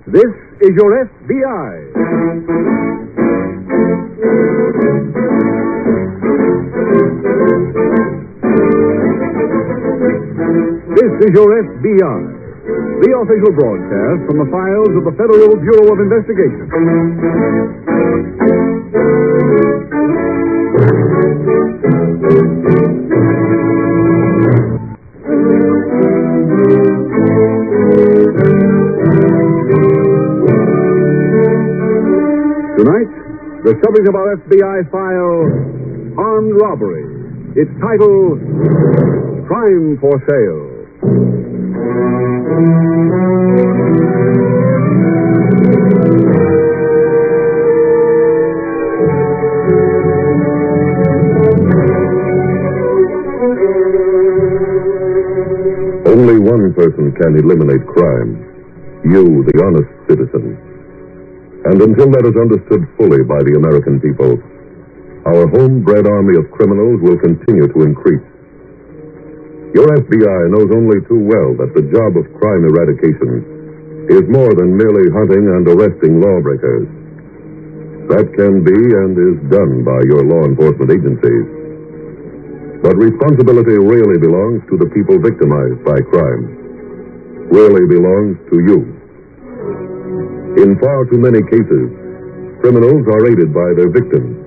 This is your F.B.I. This is your F.B.I., the official broadcast from the files of the Federal Bureau of Investigation. Tonight, the subject of our F.B.I. file, armed robbery. Its title, Crime for Sale. Only one person can eliminate crime. You, the honest citizen. And until that is understood fully by the American people, our homebred army of criminals will continue to increase. Your F.B.I. knows only too well that the job of crime eradication is more than merely hunting and arresting lawbreakers. That can be and is done by your law enforcement agencies. But responsibility really belongs to the people victimized by crime. Really belongs to you. In far too many cases, criminals are aided by their victims.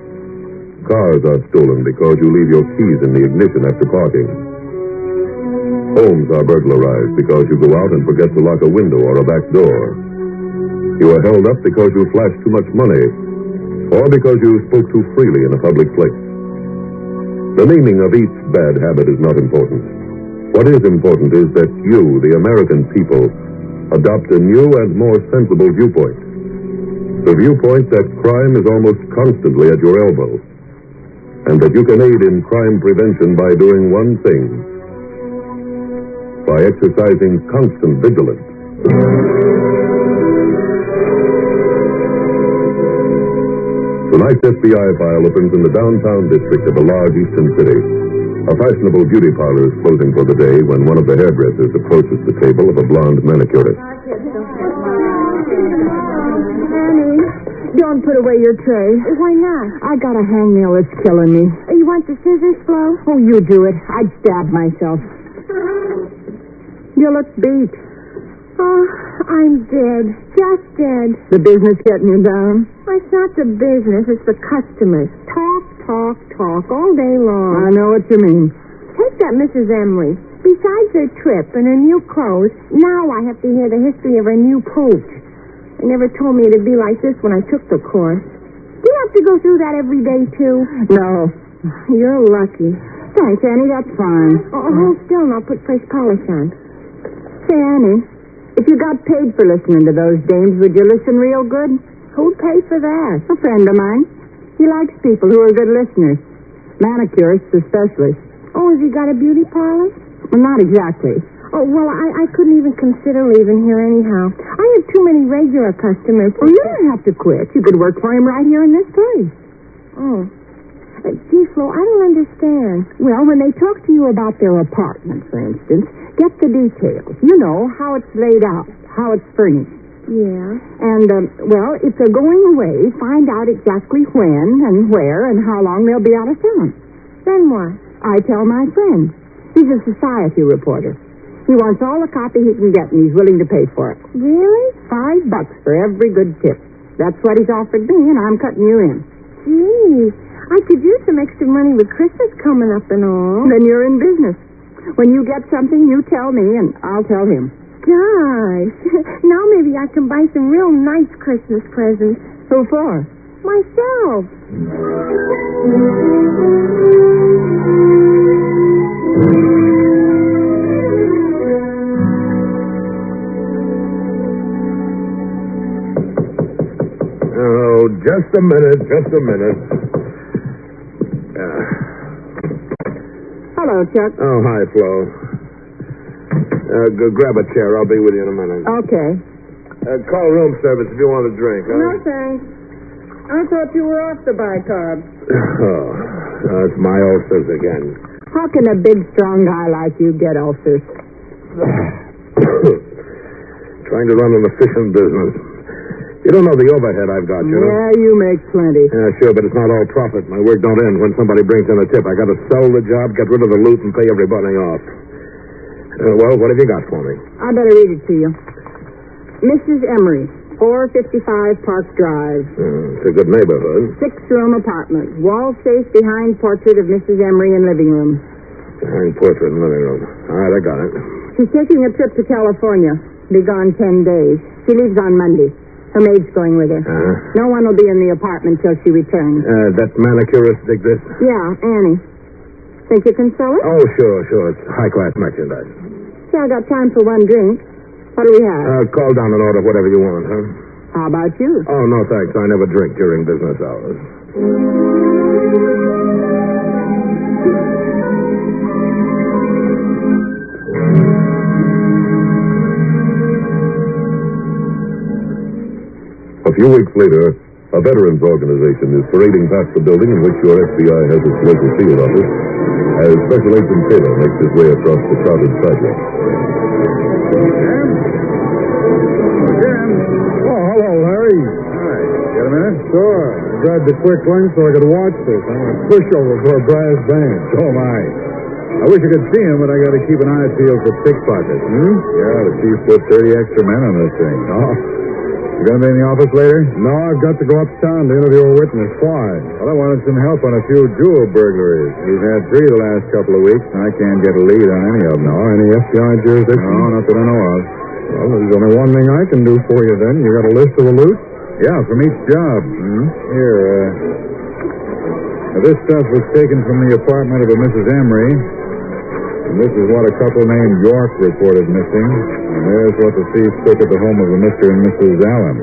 Cars are stolen because you leave your keys in the ignition after parking. Homes are burglarized because you go out and forget to lock a window or a back door. You are held up because you flashed too much money, or because you spoke too freely in a public place. The naming of each bad habit is not important. What is important is that you, the American people, adopt a new and more sensible viewpoint. The viewpoint that crime is almost constantly at your elbow, and that you can aid in crime prevention by doing one thing: by exercising constant vigilance. Tonight's F.B.I. file opens in the downtown district of a large eastern city. A fashionable beauty parlor is closing for the day when one of the hairdressers approaches the table of a blonde manicurist. Annie, don't put away your tray. Why not? I got a hangnail that's killing me. You want the scissors, Flo? Oh, you do it. I'd stab myself. You look beat. Oh, I'm dead. Just dead. The business getting you down? It's not the business, it's the customers. Talk all day long. I know what you mean. Take that Mrs. Emily. Besides her trip and her new clothes, now I have to hear the history of her new pooch. They never told me it'd be like this when I took the course. Do you have to go through that every day, too? No. You're lucky. Thanks, Annie. That's fine. Hold still and I'll put fresh polish on. Say, Annie, if you got paid for listening to those dames, would you listen real good? Who'd pay for that? A friend of mine. He likes people who are good listeners. Manicurists especially. Oh, has he got a beauty parlor? Well, not exactly. Oh, well, I couldn't even consider leaving here anyhow. I have too many regular customers. Well, you don't have to quit. You could work for him right here in this place. Oh. Gee, Flo, I don't understand. Well, when they talk to you about their apartment, for instance, get the details. You know, how it's laid out, how it's furnished. Yeah. And, well, if they're going away, find out exactly when and where and how long they'll be out of town. Then what? I tell my friend. He's a society reporter. He wants all the copy he can get, and he's willing to pay for it. Really? $5 for every good tip. That's what he's offered me, and I'm cutting you in. Gee, I could use some extra money with Christmas coming up and all. Then you're in business. When you get something, you tell me, and I'll tell him. Gosh, now maybe I can buy some real nice Christmas presents. Who for? Myself. Oh, just a minute. Hello, Chuck. Oh, hi, Flo. Go grab a chair. I'll be with you in a minute. Okay. Call room service if you want a drink, huh? No, thanks. I thought you were off the bicarb. Oh, it's my ulcers again. How can a big, strong guy like you get ulcers? trying to run an efficient business. You don't know the overhead I've got, you know? Yeah, you make plenty. Yeah, sure, but it's not all profit. My work don't end when somebody brings in a tip. I got to sell the job, get rid of the loot, and pay everybody off. Well, what have you got for me? I better read it to you. Mrs. Emery, 455 Park Drive. It's a good neighborhood. 6-room apartment. Wall safe behind portrait of Mrs. Emery in living room. Behind portrait in living room. All right, I got it. She's taking a trip to California. Be gone 10 days. She leaves on Monday. Her maid's going with her. No one will be in the apartment till she returns. That manicurist exists? Yeah, Annie. Think you can sell it? Oh, sure. It's high-class merchandise. Yeah, I got time for one drink. What do we have? Call down and order whatever you want, huh? How about you? Oh, no, thanks. I never drink during business hours. A few weeks later, a veterans organization is parading past the building in which your F.B.I. has its local field office as Special Agent Taylor makes his way across the crowded sidewalk. Jim? Oh, hello, Larry. Hi. Got a minute? Sure. I grabbed the quick link so I could watch this. I'm a pushover for a brass band. So am I. I wish I could see him, but I got to keep an eye peeled for pickpockets. Yeah, the chief put 30 extra men on this thing. Oh. You going to be in the office later? No, I've got to go uptown to interview a witness. Why? Well, I wanted some help on a few jewel burglaries. We've had 3 the last couple of weeks, and I can't get a lead on any of them. No, any F.B.I. jurisdiction? No, not that I know of. Well, there's only one thing I can do for you, then. You got a list of the loot? Yeah, from each job. Here, this stuff was taken from the apartment of a Mrs. Emery. And this is what a couple named York reported missing. And there's what the thief took at the home of a Mr. and Mrs. Allen.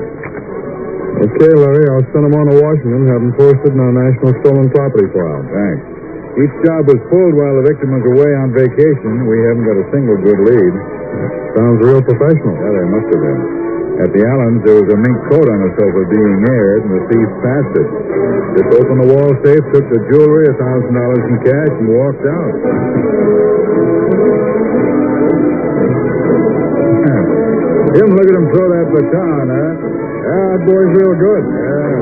Okay, Larry, I'll send them on to Washington, have them posted in our National Stolen Property file. Thanks. Each job was pulled while the victim was away on vacation. We haven't got a single good lead. Sounds real professional. Yeah, there must have been. At the Allens, there was a mink coat on the sofa being aired, and the thief passed it. Just opened the wall safe, took the jewelry, $1,000 in cash, and walked out. Jim, look at him throw that baton, huh? Yeah, that boy's real good. Yeah.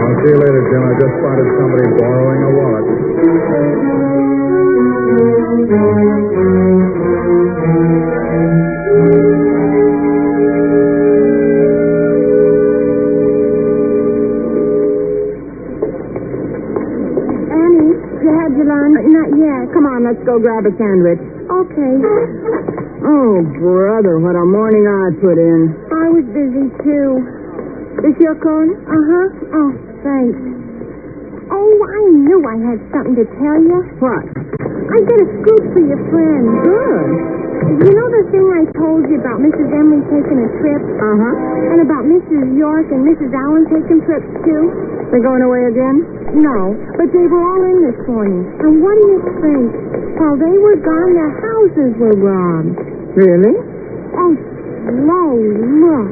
I'll see you later, Jim. I just spotted somebody borrowing a wallet. Annie, you had your lunch? Not yet. Come on, let's go grab a sandwich. Okay. Oh, brother, what a morning I put in. I was busy, too. This your cone? Uh-huh. Oh, thanks. Oh, I knew I had something to tell you. What? I got a scoop for your friend. Good. You know the thing I told you about Mrs. Emery taking a trip? Uh-huh. And about Mrs. York and Mrs. Allen taking trips, too? They're going away again? No, but they were all in this morning. And what do you think? While they were gone, their houses were robbed. Really? Oh, Flo, look.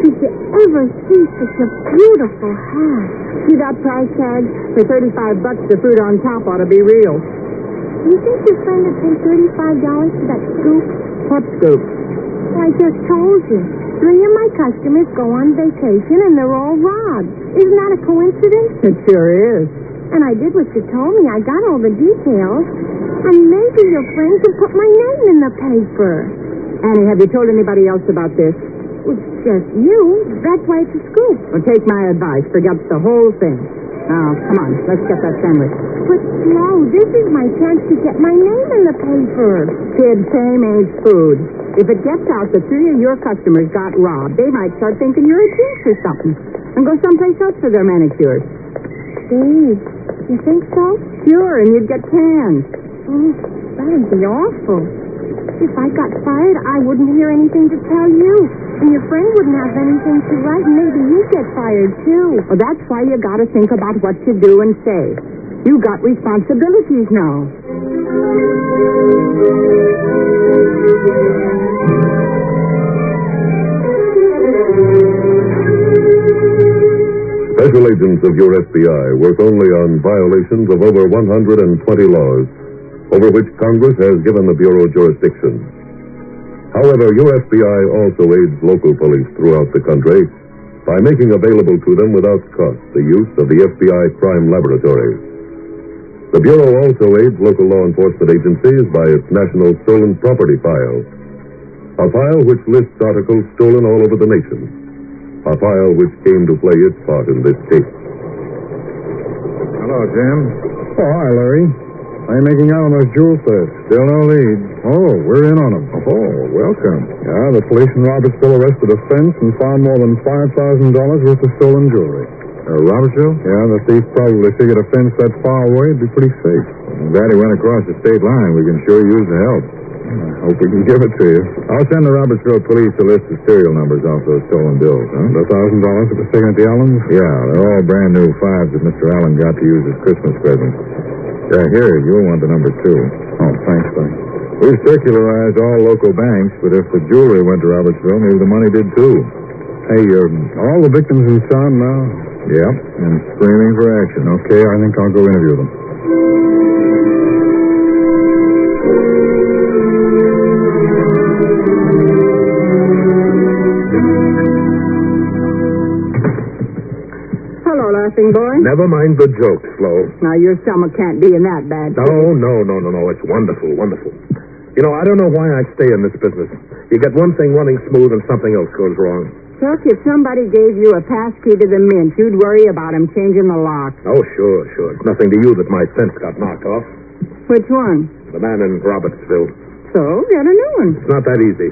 Did you ever see such a beautiful hat? See that price tag? For $35, the fruit on top ought to be real. You think your friend would pay $35 for that scoop? What scoop? Well, I just told you. 3 of my customers go on vacation and they're all robbed. Isn't that a coincidence? It sure is. And I did what you told me. I got all the details. And maybe your friend can put my name in the paper. Annie, have you told anybody else about this? It's just you. That's why it's a scoop. Well, take my advice. Forget the whole thing. Now, come on. Let's get that sandwich. But, Flo, this is my chance to get my name in the paper. Kid, same age food. If it gets out that 3 of your customers got robbed, they might start thinking you're a thief or something and go someplace else for their manicures. Steve, you think so? Sure, and you'd get canned. Oh, that'd be awful. If I got fired, I wouldn't hear anything to tell you. And your friend wouldn't have anything to write, and maybe you'd get fired, too. Well, that's why you got to think about what you do and say. You got responsibilities now. Special agents of your F.B.I. work only on violations of over 120 laws. over which Congress has given the Bureau jurisdiction. However, your F.B.I. also aids local police throughout the country by making available to them without cost the use of the F.B.I. crime laboratory. The Bureau also aids local law enforcement agencies by its National Stolen Property File, a file which lists articles stolen all over the nation, a file which came to play its part in this case. Hello, Jim. Oh, hi, Larry. How you making out on those jewel thefts? Still no lead. Oh, we're in on them. Oh, welcome. Yeah, the police in Robertsville arrested a fence and found more than $5,000 worth of stolen jewelry. Robertsville? Yeah, the thief probably figured a fence that far away would be pretty safe. I'm glad he went across the state line. We can sure use the help. I hope we can give it to you. I'll send the Robertsville police a list of serial numbers off those stolen bills, huh? The $1,000 that was taken at the Allens? Yeah, they're all brand new fives that Mr. Allen got to use as Christmas presents. Here, you'll want the number, too. Oh, thanks, buddy. We've circularized all local banks, but if the jewelry went to Robertsville, maybe the money did, too. Hey, all the victims in town now? Yep, and screaming for action. Okay, I think I'll go interview them. Hello, laughing boy. Never mind the jokes, Flo. Now, your stomach can't be in that bad shape. No. It's wonderful, wonderful. You know, I don't know why I stay in this business. You get one thing running smooth and something else goes wrong. Chuck, if somebody gave you a pass key to the mint, you'd worry about him changing the lock. Oh, sure. It's nothing to you that my fence got knocked off. Which one? The man in Robertsville. So, get a new one. It's not that easy.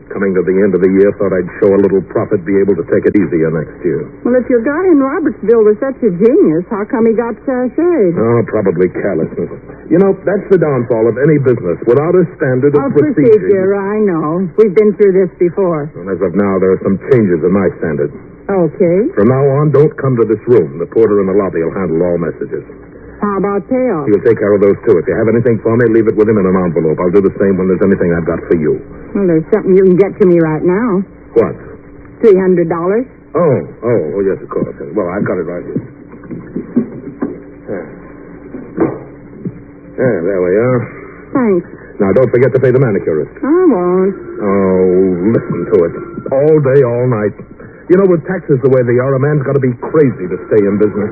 Coming to the end of the year, thought I'd show a little profit, be able to take it easier next year. Well, if your guy in Robertsville was such a genius, how come he got sashayed? Oh, probably carelessness. You know, that's the downfall of any business. Without a standard of procedure, I know. We've been through this before. And as of now, there are some changes in my standard. Okay. From now on, don't come to this room. The porter in the lobby will handle all messages. How about payoff? He'll take care of those, too. If you have anything for me, leave it with him in an envelope. I'll do the same when there's anything I've got for you. Well, there's something you can get to me right now. What? $300. Oh, yes, of course. Well, I've got it right here. There we are. Thanks. Now, don't forget to pay the manicurist. I won't. Oh, listen to it. All day, all night. You know, with taxes the way they are, a man's got to be crazy to stay in business.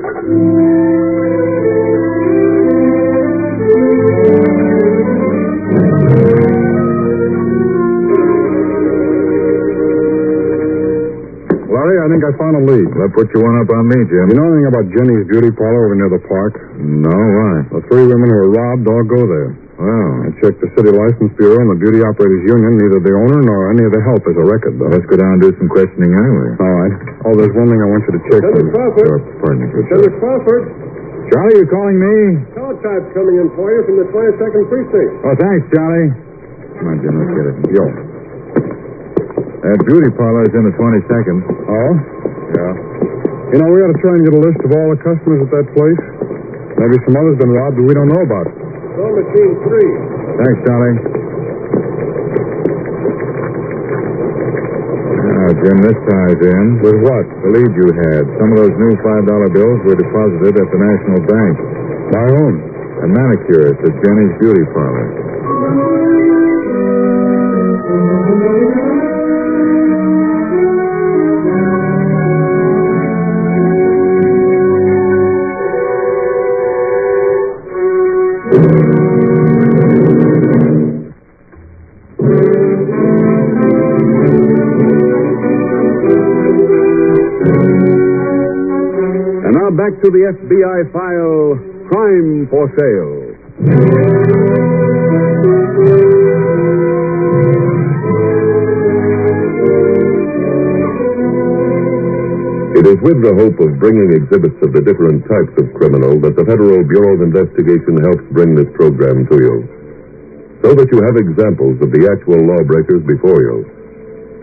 Larry, I think I found a lead. That put you one up on me, Jim. You know anything about Jenny's beauty parlor over near the park? No, why? The 3 women who were robbed all go there. Well, I checked the city license bureau and the beauty operators union. Neither the owner nor any of the help has a record, though. Let's go down and do some questioning anyway. All right. Oh, there's one thing I want you to check. Lieutenant Crawford. Pardon me. Lieutenant Crawford. Charlie, you calling me? Teletype's coming in for you from the 22nd Precinct. Oh, thanks, Charlie. Come on, Jim, let's get it. Yo. That beauty parlor is in the 22nd. Oh? Yeah. You know, we ought to try and get a list of all the customers at that place. Maybe some others been robbed that we don't know about. Call machine 3. Thanks, Charlie. Now, Jim, this ties in. With what? The lead you had. Some of those new $5 bills were deposited at the National Bank. By whom? A manicurist at Jenny's Beauty Parlor. And now back to the FBI file, Crime for Sale. It is with the hope of bringing exhibits of the different types of criminal that the Federal Bureau of Investigation helps bring this program to you, so that you have examples of the actual lawbreakers before you,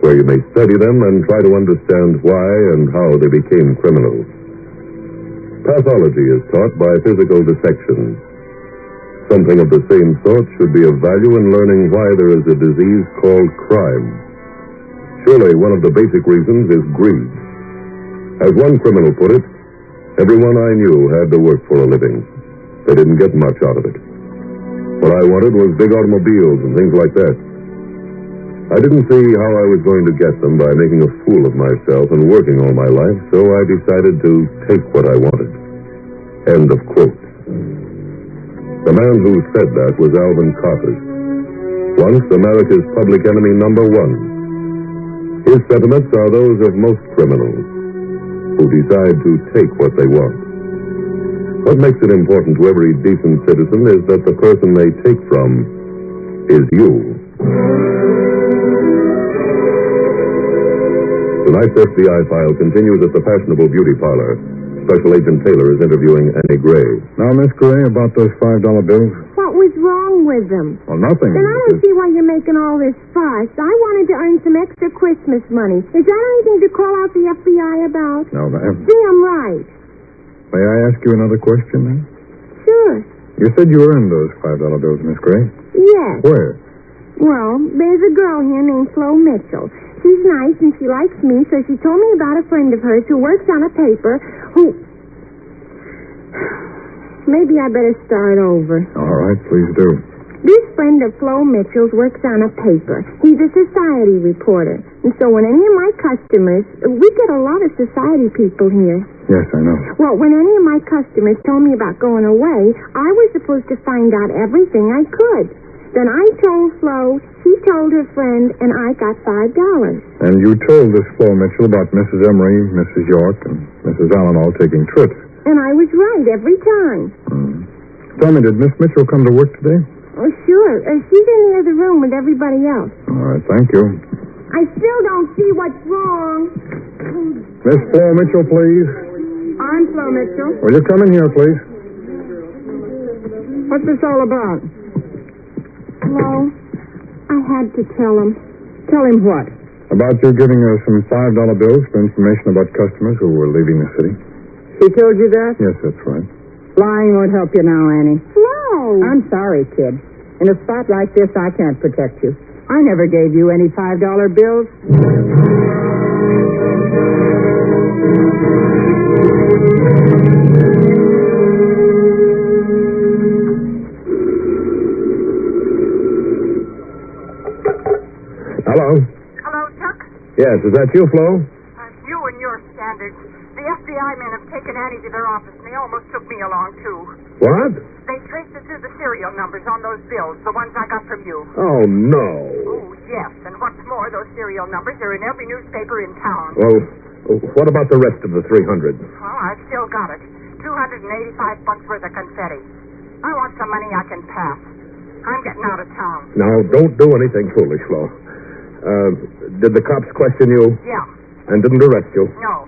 where you may study them and try to understand why and how they became criminals. Pathology is taught by physical dissection. Something of the same sort should be of value in learning why there is a disease called crime. Surely one of the basic reasons is greed. As one criminal put it, everyone I knew had to work for a living. They didn't get much out of it. What I wanted was big automobiles and things like that. I didn't see how I was going to get them by making a fool of myself and working all my life, so I decided to take what I wanted. End of quote. The man who said that was Alvin Carter, once America's public enemy number one. His sentiments are those of most criminals who decide to take what they want. What makes it important to every decent citizen is that the person they take from is you. Tonight's FBI file continues at the fashionable beauty parlor. Special Agent Taylor is interviewing Annie Gray. Now, Miss Gray, about those $5 bills? What was wrong with them? Well, nothing. Then I don't see why you're making all this fuss. I wanted to earn some extra Christmas money. Is that anything to call out the FBI about? No, ma'am. See, I'm right. May I ask you another question, then? Sure. You said you earned those $5 bills, Miss Gray. Yes. Where? Well, there's a girl here named Flo Mitchell. She's nice and she likes me, so she told me about a friend of hers who works on a paper who... Maybe I better start over. All right, please do. This friend of Flo Mitchell's works on a paper. He's a society reporter. And so when any of my customers... We get a lot of society people here. Yes, I know. Well, when any of my customers told me about going away, I was supposed to find out everything I could. Then I told Flo, she told her friend, and I got $5. And you told this Flo Mitchell about Mrs. Emery, Mrs. York, and Mrs. Allen all taking trips. And I was right every time. Tell me, did Miss Mitchell come to work today? Oh, sure. She's in the other room with everybody else. All right, thank you. I still don't see what's wrong. Miss Flo Mitchell, please. I'm Flo Mitchell. Will you come in here, please? What's this all about? Flo, I had to tell him. Tell him what? About you giving her some $5 bills for information about customers who were leaving the city. He told you that? Yes, that's right. Lying won't help you now, Annie. Flo! I'm sorry, kid. In a spot like this, I can't protect you. I never gave you any $5 bills. Hello? Hello, Chuck? Yes, is that you, Flo? You and your standards. The FBI men have taken Annie to their office, and they almost took me along, too. What? They traced it through the serial numbers on those bills, the ones I got from you. Oh, no. Oh, yes, and what's more, those serial numbers are in every newspaper in town. Well, what about the rest of the 300? Well, I've still got it. $285 worth of confetti. I want some money I can pass. I'm getting out of town. Now, don't do anything foolish, Flo. Did the cops question you? Yeah. And didn't arrest you? No.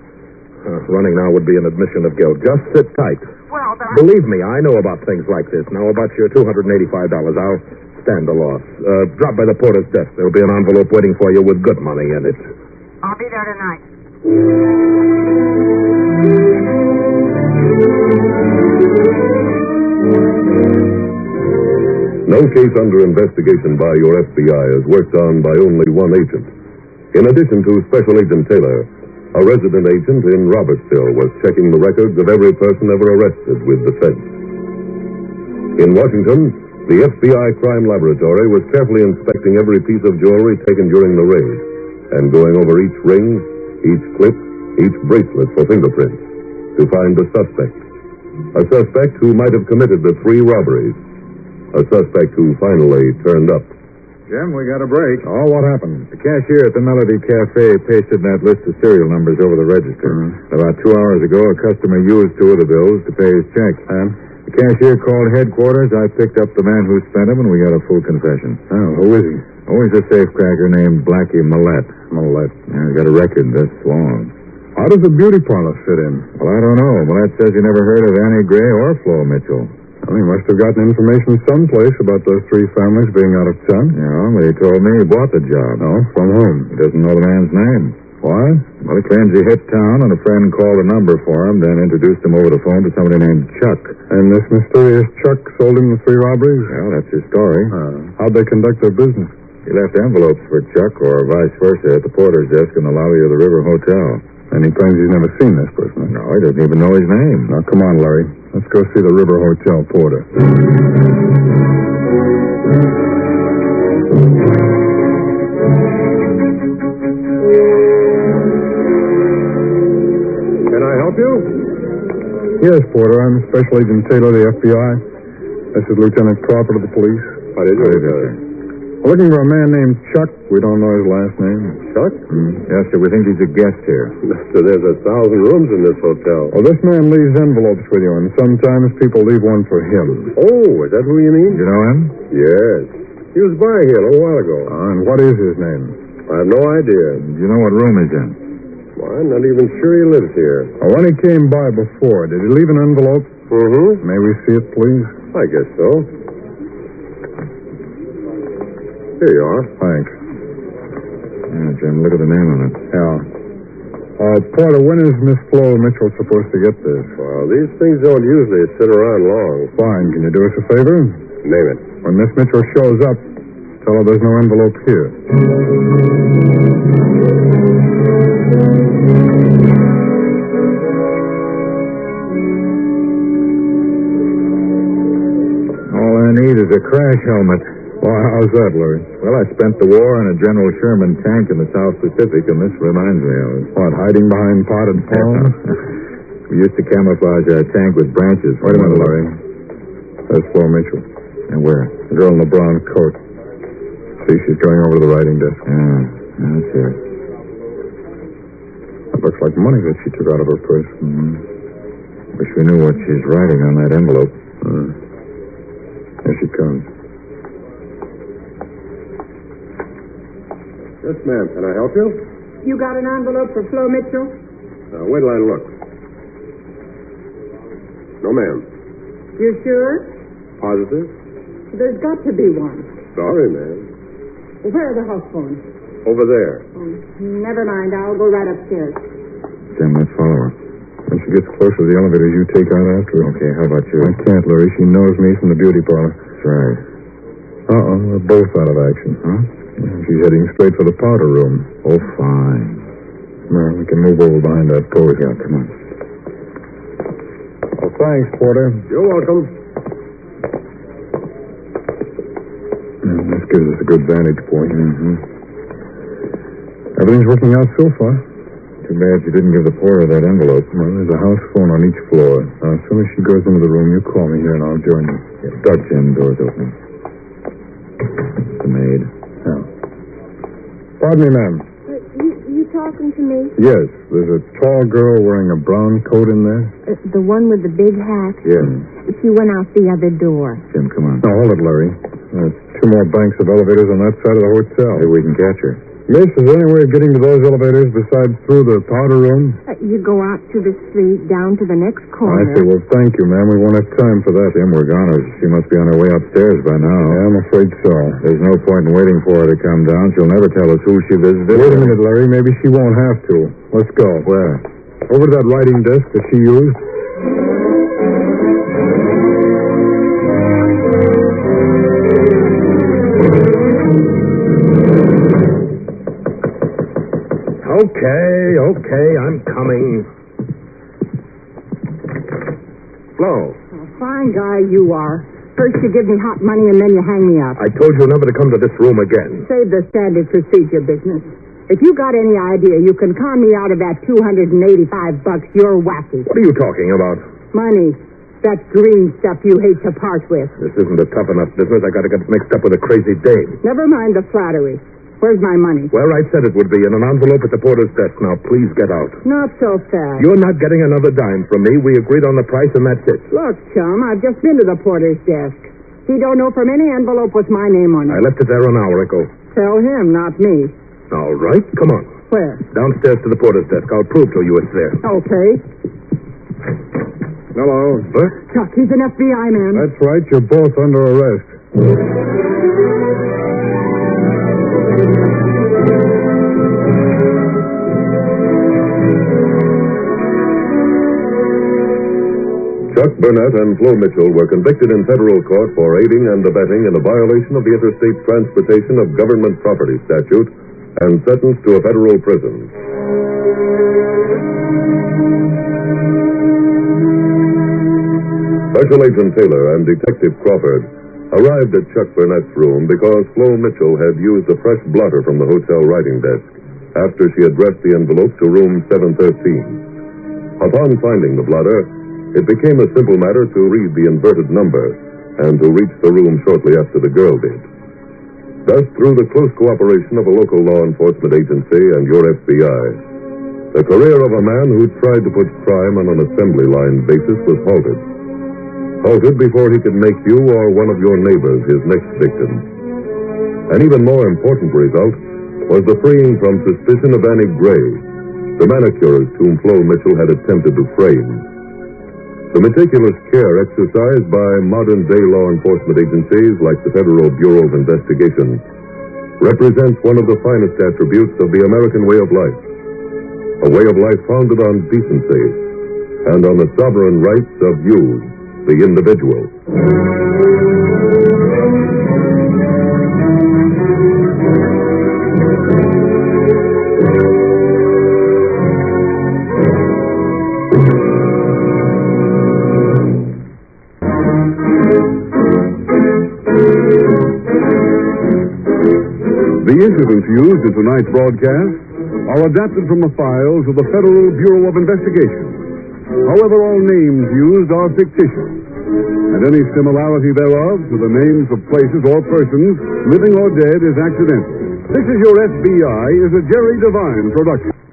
Running now would be an admission of guilt. Just sit tight. Well, then Believe me, I know about things like this. Now, about your $285, I'll stand the loss. Drop by the porter's desk. There'll be an envelope waiting for you with good money in it. I'll be there tonight. No case under investigation by your FBI is worked on by only one agent. In addition to Special Agent Taylor, a resident agent in Robertsville was checking the records of every person ever arrested with the fence. In Washington, the FBI Crime Laboratory was carefully inspecting every piece of jewelry taken during the raid and going over each ring, each clip, each bracelet for fingerprints to find the suspect. A suspect who might have committed the 3 robberies. A suspect who finally turned up. Jim, we got a break. Oh, what happened? The cashier at the Melody Cafe pasted that list of serial numbers over the register. About 2 hours ago, a customer used 2 of the bills to pay his check. The cashier called headquarters. I picked up the man who spent them, and we got a full confession. Oh, who is he? Oh, he's a safecracker named Blackie Millette. Millette. Yeah, he's got a record this long. How does the beauty parlor fit in? Well, I don't know. Millette says he never heard of Annie Gray or Flo Mitchell. Well, he must have gotten information someplace about those 3 families being out of town. Yeah, but he told me he bought the job. Oh, from whom? He doesn't know the man's name. Why? Well, he claims he hit town and a friend called a number for him, then introduced him over the phone to somebody named Chuck. And this mysterious Chuck sold him the 3 robberies? Well, that's his story. How'd they conduct their business? He left envelopes for Chuck or vice versa at the porter's desk in the lobby of the River Hotel. And he claims he's never seen this person. No, he doesn't even know his name. Now, come on, Larry. Let's go see the River Hotel porter. Can I help you? Yes, Porter. I'm Special Agent Taylor of the F.B.I. This is Lieutenant Crawford of the police. How do you do, sir? We're looking for a man named Chuck. We don't know his last name. Chuck? Yes, sir. We think he's a guest here. Mister, there's 1,000 rooms in this hotel. Well, this man leaves envelopes with you, and sometimes people leave one for him. Oh, is that who you mean? You know him? Yes. He was by here a little while ago. And what is his name? I have no idea. Do you know what room he's in? Well, I'm not even sure he lives here. When he came by before, did he leave an envelope? Mm-hmm. May we see it, please? I guess so. Here you are. Thanks. Yeah, Jim, look at the name on it. Yeah. Porter, when is Miss Flo Mitchell supposed to get this? Well, these things don't usually sit around long. Fine. Can you do us a favor? Name it. When Miss Mitchell shows up, tell her there's no envelope here. All I need is a crash helmet. Why, how's that, Larry? Well, I spent the war in a General Sherman tank in the South Pacific, and this reminds me of it. What, hiding behind potted palm? We used to camouflage our tank with branches. Wait a minute, Larry. There's Flo Mitchell. And where? The girl in the brown coat. See, she's going over to the writing desk. Yeah, that's her. That looks like money that she took out of her purse. Wish we knew what she's writing on that envelope. Here she comes. Yes, ma'am. Can I help you? You got an envelope for Flo Mitchell? Wait till I look. No, ma'am. You sure? Positive? There's got to be one. Sorry, ma'am. Well, where are the house phones? Over there. Oh, never mind. I'll go right upstairs. Jim, let's follow her. When she gets closer to the elevator, you take out after her. Okay, how about you? I can't, Larry. She knows me from the beauty parlor. That's right. We're both out of action. Huh? She's heading straight for the powder room. Oh, fine. Well, we can move over behind that post. Yeah, come on. Well, thanks, Porter. You're welcome. This gives us a good vantage point. Everything's working out so far. Too bad you didn't give the porter that envelope. Well, there's a house phone on each floor. Now, as soon as she goes into the room, you call me here and I'll join you. Yeah, start, Jim. Door's open. The maid. Yeah. Pardon me, ma'am. You talking to me? Yes, there's a tall girl wearing a brown coat in there. The one with the big hat? Yes. She went out the other door. Jim, come on. Now, hold it, Larry. There's 2 more banks of elevators on that side of the hotel. Maybe we can catch her. Miss, is there any way of getting to those elevators besides through the powder room? You go out to the street, down to the next corner. I see. Well, thank you, ma'am. We won't have time for that. Jim, we're gone. She must be on her way upstairs by now. Yeah, I'm afraid so. There's no point in waiting for her to come down. She'll never tell us who she visited. Wait a minute, Larry. Maybe she won't have to. Let's go. Where? Over to that writing desk that she used. Okay, I'm coming. Flo. Fine guy you are. First you give me hot money and then you hang me up. I told you never to come to this room again. Save the standard procedure business. If you got any idea you can con me out of that $285, you're wacky. What are you talking about? Money. That green stuff you hate to part with. This isn't a tough enough business. I gotta get mixed up with a crazy dame. Never mind the flattery. Where's my money? Where I said it would be, in an envelope at the porter's desk. Now, please get out. Not so fast. You're not getting another dime from me. We agreed on the price, and that's it. Look, chum, I've just been to the porter's desk. He don't know from any envelope with my name on it. I left it there an hour ago. Tell him, not me. All right, come on. Where? Downstairs to the porter's desk. I'll prove to you it's there. Okay. Hello. What? Chuck, he's an FBI man. That's right. You're both under arrest. Chuck Burnett and Flo Mitchell were convicted in federal court for aiding and abetting in a violation of the Interstate Transportation of Government Property statute and sentenced to a federal prison. Special Agent Taylor and Detective Crawford arrived at Chuck Burnett's room because Flo Mitchell had used a fresh blotter from the hotel writing desk after she addressed the envelope to room 713. Upon finding the blotter, it became a simple matter to read the inverted number and to reach the room shortly after the girl did. Thus, through the close cooperation of a local law enforcement agency and your F.B.I., the career of a man who tried to put crime on an assembly line basis was halted. Halted before he could make you or one of your neighbors his next victim. An even more important result was the freeing from suspicion of Annie Gray, the manicurist whom Flo Mitchell had attempted to frame. The meticulous care exercised by modern-day law enforcement agencies like the Federal Bureau of Investigation represents one of the finest attributes of the American way of life. A way of life founded on decency and on the sovereign rights of you, the individual. The incidents used in tonight's broadcast are adapted from the files of the Federal Bureau of Investigation. However, all names used are fictitious, and any similarity thereof to the names of places or persons, living or dead, is accidental. This is Your F.B.I. is a Jerry Devine production.